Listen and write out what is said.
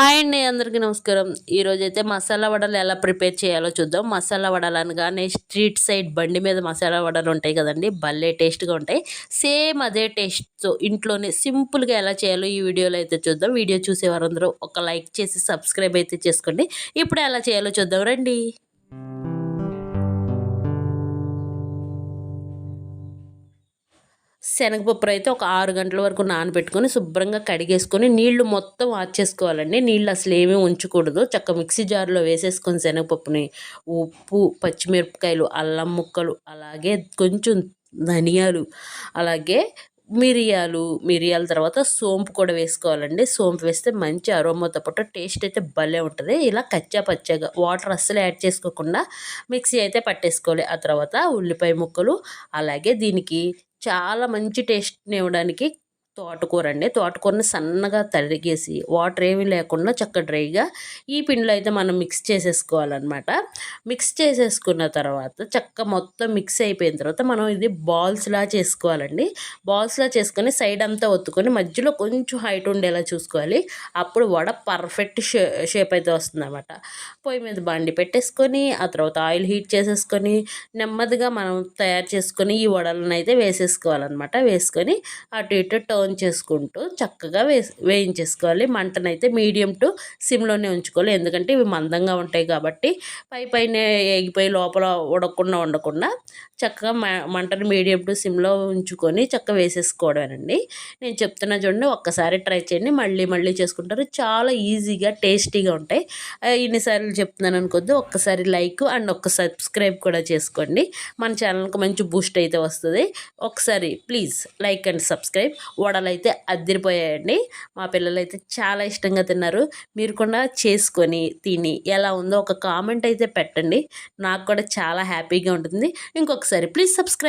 Hi అండి, అందరికీ నమస్కారం. ఈరోజైతే మసాలా వడలు ఎలా ప్రిపేర్ చేయాలో చూద్దాం. మసాలా వడలు అనగానే స్ట్రీట్ సైడ్ బండి మీద మసాలా వడలు ఉంటాయి కదండి, భలే టేస్ట్గా ఉంటాయి. సేమ్ అదే టేస్ట్తో ఇంట్లోనే సింపుల్గా ఎలా చేయాలో ఈ వీడియోలో అయితే చూద్దాం. వీడియో చూసే వారందరూ ఒక లైక్ చేసి సబ్స్క్రైబ్ అయితే చేసుకోండి. ఇప్పుడు ఎలా చేయాలో చూద్దాం రండి. శనగపప్పు అయితే ఒక 6 గంటల వరకు నానబెట్టుకొని శుభ్రంగా కడిగేసుకొని నీళ్లు మొత్తం ఆర్చేసుకోవాలండి. నీళ్ళు అసలు ఏమీ ఉంచకూడదు. చక్క మిక్సీ జార్లో వేసేసుకొని శనగపప్పుని ఉప్పు, పచ్చిమిరపకాయలు, అల్లం ముక్కలు, అలాగే కొంచెం ధనియాలు, అలాగే మిరియాల తర్వాత సోంపు కూడా వేసుకోవాలండి. సోంపు వేస్తే మంచి అరోమాతో పాటు టేస్ట్ అయితే భలే ఉంటుంది. ఇలా కచ్చా పచ్చాగా వాటర్ అస్సలు యాడ్ చేసుకోకుండా మిక్సీ అయితే పట్టేసుకోవాలి. ఆ తర్వాత ఉల్లిపాయ ముక్కలు, అలాగే దీనికి చాలా మంచి టేస్ట్ని ఇవ్వడానికి తోటకూర అండి. తోటకూరని సన్నగా తరిగేసి వాటర్ ఏమీ లేకుండా చక్క డ్రైగా ఈ పిండిలో అయితే మనం మిక్స్ చేసేసుకోవాలన్నమాట. మిక్స్ చేసేసుకున్న తర్వాత చక్క మొత్తం మిక్స్ అయిపోయిన తర్వాత మనం ఇది బాల్స్లా చేసుకోవాలండి. బాల్స్లా చేసుకొని సైడ్ అంతా ఒత్తుకొని మధ్యలో కొంచెం హైట్ ఉండేలా చూసుకోవాలి. అప్పుడు వడ పర్ఫెక్ట్ షేప్ అయితే వస్తుంది అనమాట. పొయ్యి మీద బండి పెట్టేసుకొని ఆ తర్వాత ఆయిల్ హీట్ చేసేసుకొని నెమ్మదిగా మనం తయారు చేసుకొని ఈ వడలను అయితే వేసేసుకోవాలన్నమాట. వేసుకొని అటు ఇటు టర్న్ చేసుకుంటూ చక్కగా వేయించేసుకోవాలి. మంటనైతే మీడియం టు సిమ్లోనే ఉంచుకోవాలి. ఎందుకంటే ఇవి మందంగా ఉంటాయి కాబట్టి పైన ఎగిపోయి లోపల ఉండకుండా చక్కగా మంటను మీడియం టు సిమ్లో ఉంచుకొని చక్కగా వేసేసుకోవడమేనండి. నేను చెప్తున్నా చూడండి, ఒక్కసారి ట్రై చేయండి, మళ్ళీ చేసుకుంటారు. చాలా ఈజీగా టేస్టీగా ఉంటాయి. ఇన్నిసార్లు చెప్తున్నాను అనుకోద్దు, ఒక్కసారి లైక్ అండ్ ఒక్క సబ్స్క్రైబ్ కూడా చేసుకోండి. మన ఛానల్కి మంచి బూస్ట్ అయితే వస్తుంది. ఒకసారి ప్లీజ్ లైక్ అండ్ సబ్స్క్రైబ్. వడలు అయితే అద్దరిపోయాయండి. మా పిల్లలు అయితే చాలా ఇష్టంగా తిన్నారు. మీరు కూడా చేసుకొని తిని ఎలా ఉందో ఒక కామెంట్ అయితే పెట్టండి. నాకు కూడా చాలా హ్యాపీగా ఉంటుంది. ఇంకొకసారి ప్లీజ్ సబ్స్క్రైబ్.